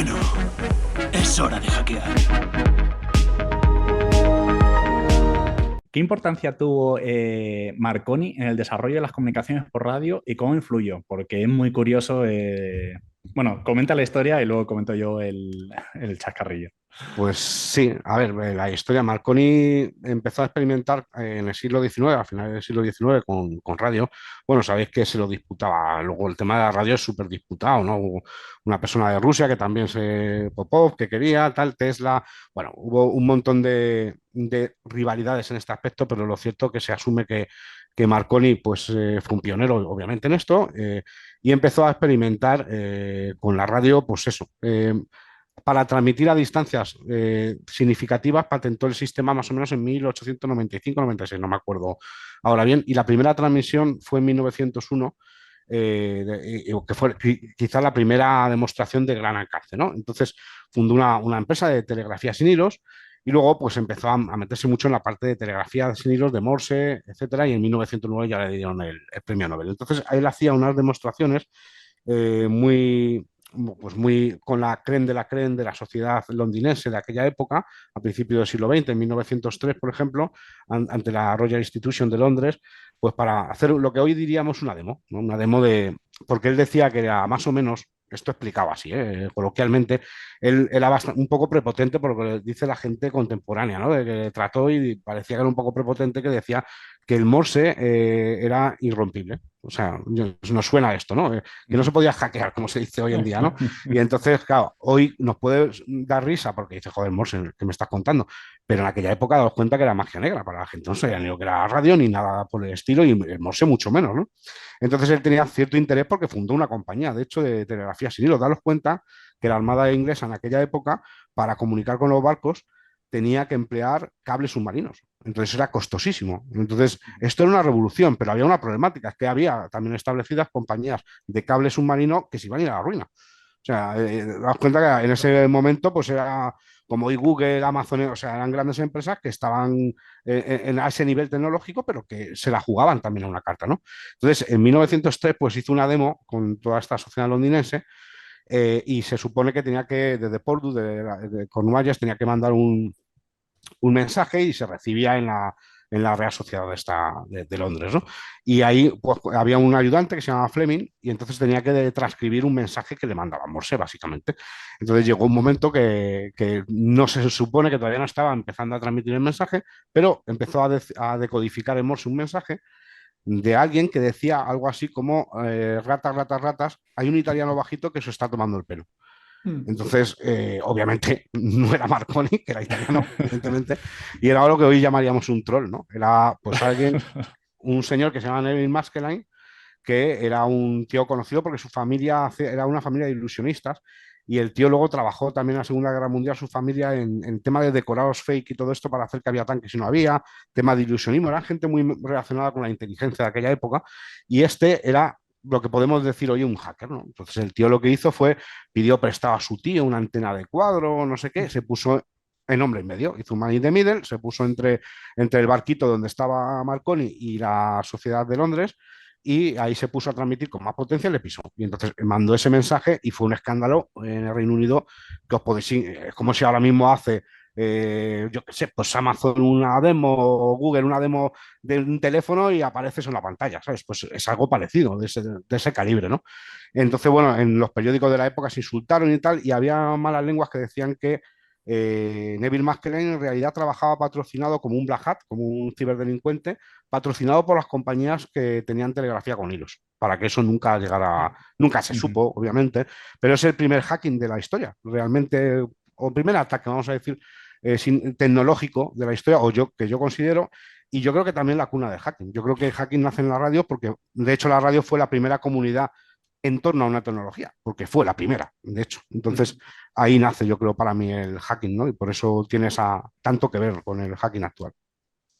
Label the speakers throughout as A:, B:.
A: Bueno, es hora de hackear.
B: ¿Qué importancia tuvo Marconi en el desarrollo de las comunicaciones por radio y cómo influyó? Porque es muy curioso. Bueno, comenta la historia y luego comento yo el chascarrillo.
C: Pues sí, a ver, la historia, Marconi empezó a experimentar en el siglo XIX, a finales del siglo XIX, con radio. Bueno, sabéis que se lo disputaba, luego el tema de la radio es súper disputado, ¿no? Hubo una persona de Rusia que también Popov, que quería, tal, Tesla, bueno, hubo un montón de rivalidades en este aspecto, pero lo cierto es que se asume que Marconi pues, fue un pionero, obviamente, en esto, y empezó a experimentar con la radio, pues eso, para transmitir a distancias significativas, patentó el sistema más o menos en 1895-96, no me acuerdo ahora bien, y la primera transmisión fue en 1901, que fue quizá la primera demostración de gran alcance, ¿no? Entonces fundó una empresa de telegrafía sin hilos y luego pues empezó a meterse mucho en la parte de telegrafía sin hilos, de Morse, etcétera, y en 1909 ya le dieron el premio Nobel. Entonces él hacía unas demostraciones muy, pues muy con la creen de la sociedad londinense de aquella época, a principios del siglo XX, en 1903, por ejemplo, ante la Royal Institution de Londres, pues para hacer lo que hoy diríamos una demo, ¿no? Una demo de, porque él decía que era más o menos, esto explicaba así, coloquialmente, él era un poco prepotente por lo que dice la gente contemporánea, ¿no? De que trató y parecía que era un poco prepotente, que decía que el Morse era irrompible. O sea, nos suena esto, ¿no? Que no se podía hackear, como se dice hoy en día, ¿no? Y entonces, claro, hoy nos puede dar risa porque dice, joder, Morse, ¿qué me estás contando? Pero en aquella época daos cuenta que era magia negra para la gente, no sabía ni lo que era radio ni nada por el estilo, y el Morse mucho menos, ¿no? Entonces él tenía cierto interés porque fundó una compañía, de hecho, de telegrafía sin hilo. Daros cuenta que la Armada inglesa en aquella época, para comunicar con los barcos, tenía que emplear cables submarinos. Entonces era costosísimo. Entonces, esto era una revolución, pero había una problemática, es que había también establecidas compañías de cable submarino que se iban a ir a la ruina. O sea, das cuenta que en ese momento, pues era como hoy Google, Amazon, o sea, eran grandes empresas que estaban a ese nivel tecnológico, pero que se la jugaban también a una carta, ¿no? Entonces, en 1903, pues hizo una demo con toda esta sociedad londinense, y se supone que tenía que, desde Portsmouth, de Cornualles, tenía que mandar un mensaje y se recibía en la Real Sociedad de Londres, ¿no? Y ahí pues, había un ayudante que se llamaba Fleming y entonces tenía que transcribir un mensaje que le mandaba Morse, básicamente. Entonces llegó un momento que no se supone que todavía no estaba empezando a transmitir el mensaje, pero empezó a decodificar en Morse un mensaje de alguien que decía algo así como ratas, ratas, ratas, hay un italiano bajito que se está tomando el pelo.
D: Mm.
C: Entonces, obviamente, no era Marconi, que era italiano, evidentemente, y era algo que hoy llamaríamos un troll, ¿no? Era pues alguien, un señor que se llama Neville Maskelyne, que era un tío conocido porque su familia era una familia de ilusionistas, y el tío luego trabajó también en la Segunda Guerra Mundial, su familia, en tema de decorados fake y todo esto para hacer que había tanques y no había, tema de ilusionismo, era gente muy relacionada con la inteligencia de aquella época, y este era lo que podemos decir hoy un hacker, ¿no? Entonces el tío lo que hizo fue, pidió prestado a su tío una antena de cuadro, no sé qué, se puso en hombre en medio, hizo un man in the middle, se puso entre el barquito donde estaba Marconi y la Sociedad de Londres, y ahí se puso a transmitir con más potencia y le pisó. Y entonces mandó ese mensaje y fue un escándalo en el Reino Unido que os podéis, es como si ahora mismo hace, yo qué sé, pues Amazon una demo o Google una demo de un teléfono y apareces en la pantalla, ¿sabes? Pues es algo parecido, de ese calibre, ¿no? Entonces, bueno, en los periódicos de la época se insultaron y tal, y había malas lenguas que decían que Neville Maskelyne en realidad trabajaba patrocinado como un black hat, como un ciberdelincuente, patrocinado por las compañías que tenían telegrafía con hilos, para que eso nunca llegara, nunca se supo, obviamente, pero es el primer hacking de la historia, realmente, o primer ataque, vamos a decir, tecnológico de la historia, o yo que yo considero, y yo creo que también la cuna del hacking. Yo creo que el hacking nace en la radio porque, de hecho, la radio fue la primera comunidad en torno a una tecnología, porque fue la primera, de hecho. Entonces, ahí nace, yo creo, para mí el hacking, ¿no? Y por eso tiene tanto que ver con el hacking actual.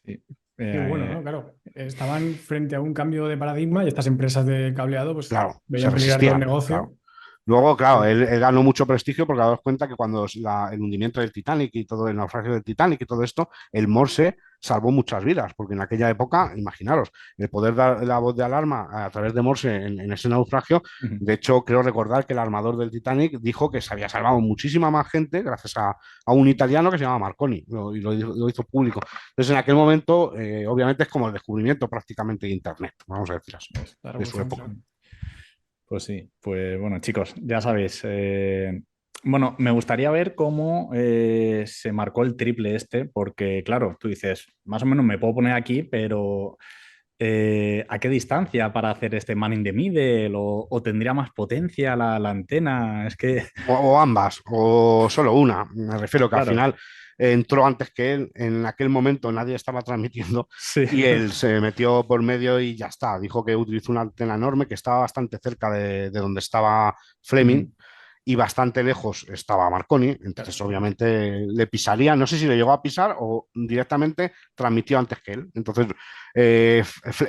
B: Sí.
D: Qué bueno, ¿no? Claro, estaban frente a un cambio de paradigma y estas empresas de cableado pues
C: Claro, se
D: veían peligrar todo el
C: resistían, claro.
D: negocio
C: Luego, claro, él ganó mucho prestigio porque daos cuenta que cuando el hundimiento del Titanic y todo el naufragio del Titanic y todo esto, el Morse salvó muchas vidas, porque en aquella época, imaginaros, el poder dar la voz de alarma a través de Morse en ese naufragio,
B: Ujú.
C: de hecho, creo recordar que el armador del Titanic dijo que se había salvado muchísima más gente gracias a un italiano que se llama Marconi, y lo hizo público. Entonces, en aquel momento, obviamente es como el descubrimiento prácticamente de Internet, vamos a decir así,
D: La
C: de su
D: revolución,
C: época.
D: sí.
B: Pues sí, pues bueno, chicos, ya sabéis. Bueno, me gustaría ver cómo se marcó el triple este, porque claro, tú dices, más o menos me puedo poner aquí, pero ¿a qué distancia para hacer este man in the middle? ¿O tendría más potencia la antena? Es que,
C: O ambas, o solo una. Me refiero que al
B: claro,
C: final entró antes que él, en aquel momento nadie estaba transmitiendo
B: sí.
C: y él se metió por medio y ya está. Dijo que utilizó una antena enorme que estaba bastante cerca de donde estaba Fleming
B: Ujú.
C: y bastante lejos estaba Marconi. Entonces, obviamente, le pisaría. No sé si le llegó a pisar o directamente transmitió antes que él. Entonces,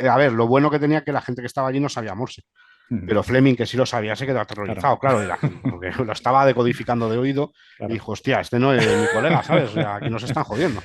C: a ver, lo bueno que tenía que la gente que estaba allí no sabía Morse.
B: Ujú.
C: Pero Fleming, que sí lo sabía, se quedó
B: Claro,
C: aterrorizado, claro, porque lo estaba decodificando de oído y
B: claro.
C: dijo, hostia, este no es mi colega, ¿sabes? O sea, aquí nos están jodiendo.